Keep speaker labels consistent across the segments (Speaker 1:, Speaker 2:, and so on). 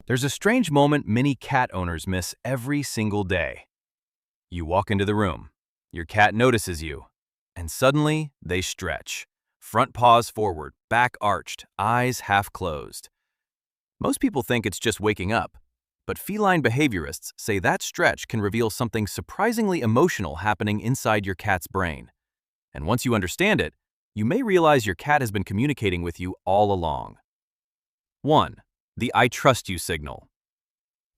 Speaker 1: There's a strange moment many cat owners miss every single day. You walk into the room, your cat notices you, and suddenly they stretch. Front paws forward, back arched, eyes half closed. Most people think it's just waking up, but feline behaviorists say that stretch can reveal something surprisingly emotional happening inside your cat's brain. And once you understand it, you may realize your cat has been communicating with you all along. 1. The I trust you signal.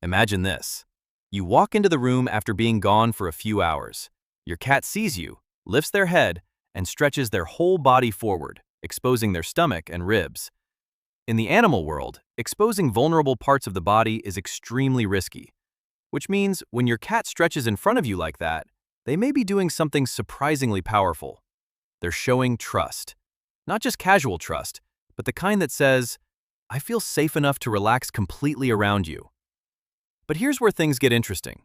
Speaker 1: Imagine this. You walk into the room after being gone for a few hours. Your cat sees you, lifts their head, and stretches their whole body forward, exposing their stomach and ribs. In the animal world, exposing vulnerable parts of the body is extremely risky, which means when your cat stretches in front of you like that, they may be doing something surprisingly powerful. They're showing trust. Not just casual trust, but the kind that says, I feel safe enough to relax completely around you. But here's where things get interesting.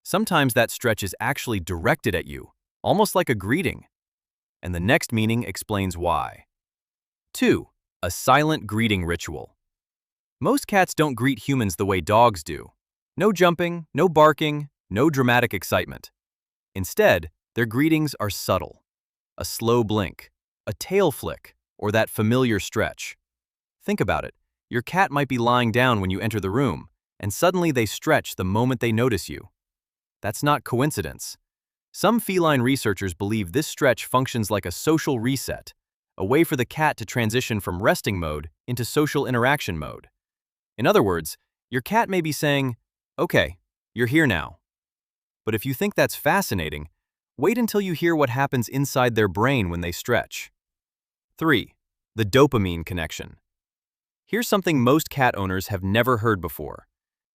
Speaker 1: Sometimes that stretch is actually directed at you, almost like a greeting. And the next meaning explains why. 2. A silent greeting ritual. Most cats don't greet humans the way dogs do. No jumping, no barking, no dramatic excitement. Instead, their greetings are subtle. A slow blink, a tail flick, or that familiar stretch. Think about it. Your cat might be lying down when you enter the room, and suddenly they stretch the moment they notice you. That's not coincidence. Some feline researchers believe this stretch functions like a social reset, a way for the cat to transition from resting mode into social interaction mode. In other words, your cat may be saying, "Okay, you're here now." But if you think that's fascinating, wait until you hear what happens inside their brain when they stretch. 3. The dopamine connection. Here's something most cat owners have never heard before.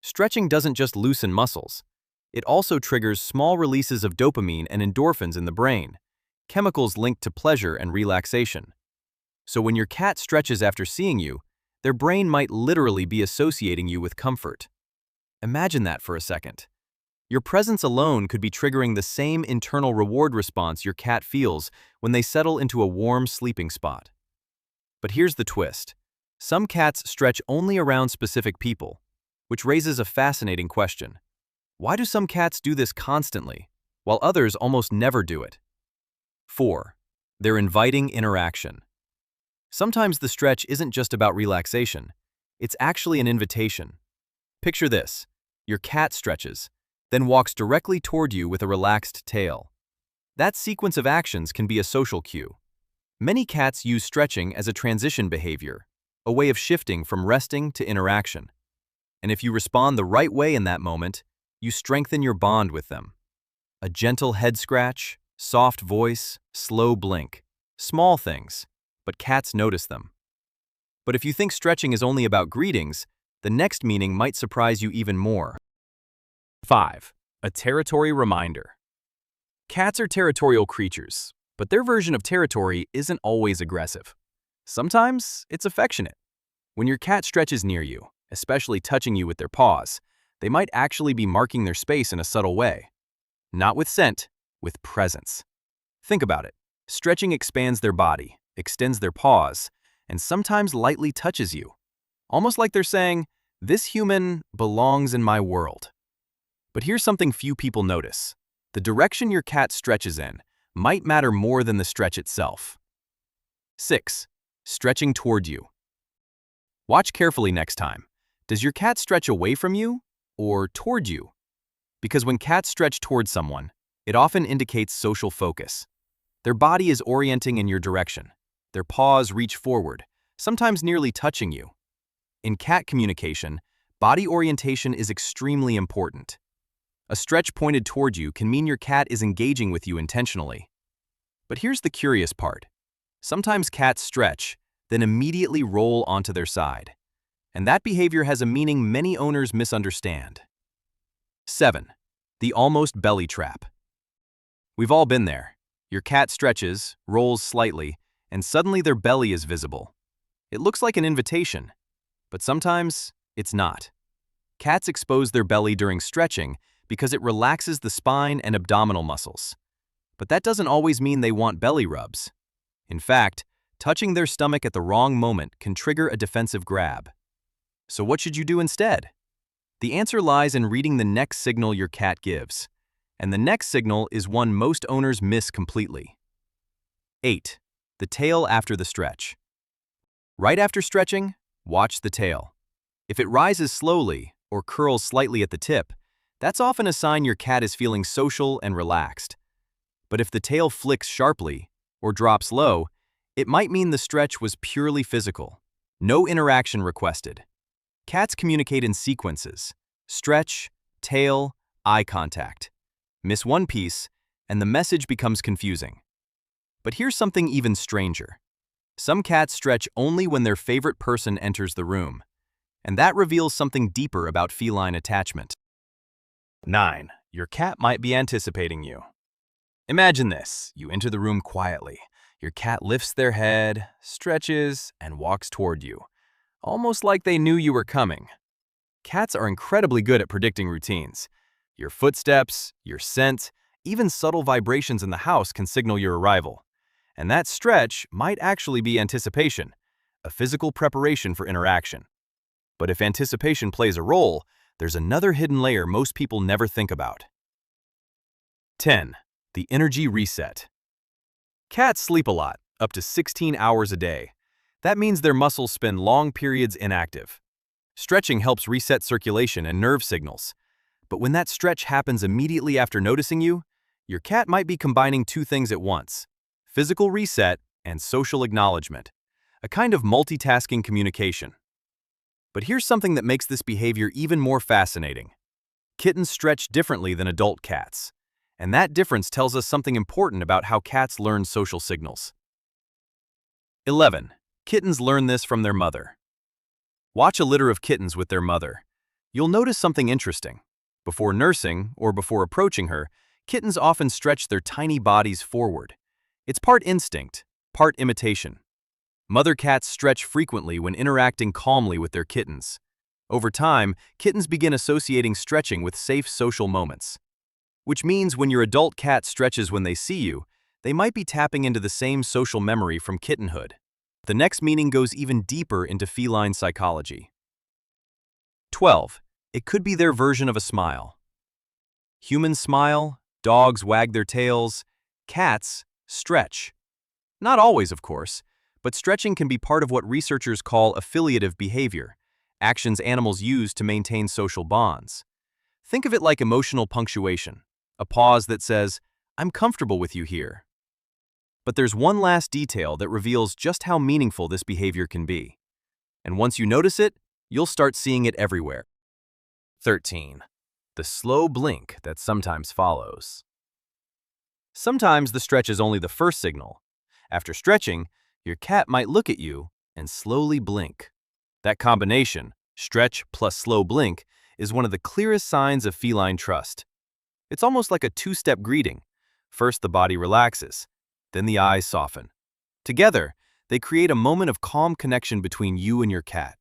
Speaker 1: Stretching doesn't just loosen muscles. It also triggers small releases of dopamine and endorphins in the brain, chemicals linked to pleasure and relaxation. So when your cat stretches after seeing you, their brain might literally be associating you with comfort. Imagine that for a second. Your presence alone could be triggering the same internal reward response your cat feels when they settle into a warm sleeping spot. But here's the twist. Some cats stretch only around specific people, which raises a fascinating question. Why do some cats do this constantly, while others almost never do it? 4. They're inviting interaction. Sometimes the stretch isn't just about relaxation. It's actually an invitation. Picture this. Your cat stretches, then walks directly toward you with a relaxed tail. That sequence of actions can be a social cue. Many cats use stretching as a transition behavior, a way of shifting from resting to interaction. And if you respond the right way in that moment, you strengthen your bond with them. A gentle head scratch, soft voice, slow blink. Small things, but cats notice them. But if you think stretching is only about greetings, the next meaning might surprise you even more. 5. A territory reminder. Cats are territorial creatures, but their version of territory isn't always aggressive. Sometimes it's affectionate. When your cat stretches near you, especially touching you with their paws, they might actually be marking their space in a subtle way. Not with scent, with presence. Think about it. Stretching expands their body, extends their paws, and sometimes lightly touches you. Almost like they're saying, "This human belongs in my world." But here's something few people notice. The direction your cat stretches in might matter more than the stretch itself. 6. Stretching toward you. Watch carefully next time. Does your cat stretch away from you or toward you? Because when cats stretch toward someone, it often indicates social focus. Their body is orienting in your direction. Their paws reach forward, sometimes nearly touching you. In cat communication, body orientation is extremely important. A stretch pointed toward you can mean your cat is engaging with you intentionally. But here's the curious part. Sometimes cats stretch, then immediately roll onto their side. And that behavior has a meaning many owners misunderstand. 7. The almost belly trap. We've all been there. Your cat stretches, rolls slightly, and suddenly their belly is visible. It looks like an invitation, but sometimes it's not. Cats expose their belly during stretching because it relaxes the spine and abdominal muscles. But that doesn't always mean they want belly rubs. In fact, touching their stomach at the wrong moment can trigger a defensive grab. So what should you do instead? The answer lies in reading the next signal your cat gives. And the next signal is one most owners miss completely. 8. The tail after the stretch. Right after stretching, watch the tail. If it rises slowly or curls slightly at the tip, that's often a sign your cat is feeling social and relaxed. But if the tail flicks sharply or drops low, it might mean the stretch was purely physical. No interaction requested. Cats communicate in sequences: stretch, tail, eye contact. Miss one piece, and the message becomes confusing. But here's something even stranger. Some cats stretch only when their favorite person enters the room, and that reveals something deeper about feline attachment. 9. Your cat might be anticipating you. Imagine this. You enter the room quietly. Your cat lifts their head, stretches, and walks toward you, almost like they knew you were coming. Cats are incredibly good at predicting routines. Your footsteps, your scent, even subtle vibrations in the house can signal your arrival. And that stretch might actually be anticipation, a physical preparation for interaction. But if anticipation plays a role, there's another hidden layer most people never think about. 10. The energy reset. Cats sleep a lot, up to 16 hours a day. That means their muscles spend long periods inactive. Stretching helps reset circulation and nerve signals. But when that stretch happens immediately after noticing you, your cat might be combining two things at once: physical reset and social acknowledgement, a kind of multitasking communication. But here's something that makes this behavior even more fascinating. Kittens stretch differently than adult cats, and that difference tells us something important about how cats learn social signals. 11. Kittens learn this from their mother. Watch a litter of kittens with their mother. You'll notice something interesting. Before nursing or before approaching her, kittens often stretch their tiny bodies forward. It's part instinct, part imitation. Mother cats stretch frequently when interacting calmly with their kittens. Over time, kittens begin associating stretching with safe social moments. Which means when your adult cat stretches when they see you, they might be tapping into the same social memory from kittenhood. The next meaning goes even deeper into feline psychology. 12. It could be their version of a smile. Humans smile, dogs wag their tails, cats stretch. Not always, of course, but stretching can be part of what researchers call affiliative behavior, actions animals use to maintain social bonds. Think of it like emotional punctuation, a pause that says, "I'm comfortable with you here." But there's one last detail that reveals just how meaningful this behavior can be. And once you notice it, you'll start seeing it everywhere. 13. The slow blink that sometimes follows. Sometimes the stretch is only the first signal. After stretching, your cat might look at you and slowly blink. That combination, stretch plus slow blink, is one of the clearest signs of feline trust. It's almost like a two-step greeting. First, the body relaxes, then the eyes soften. Together, they create a moment of calm connection between you and your cat.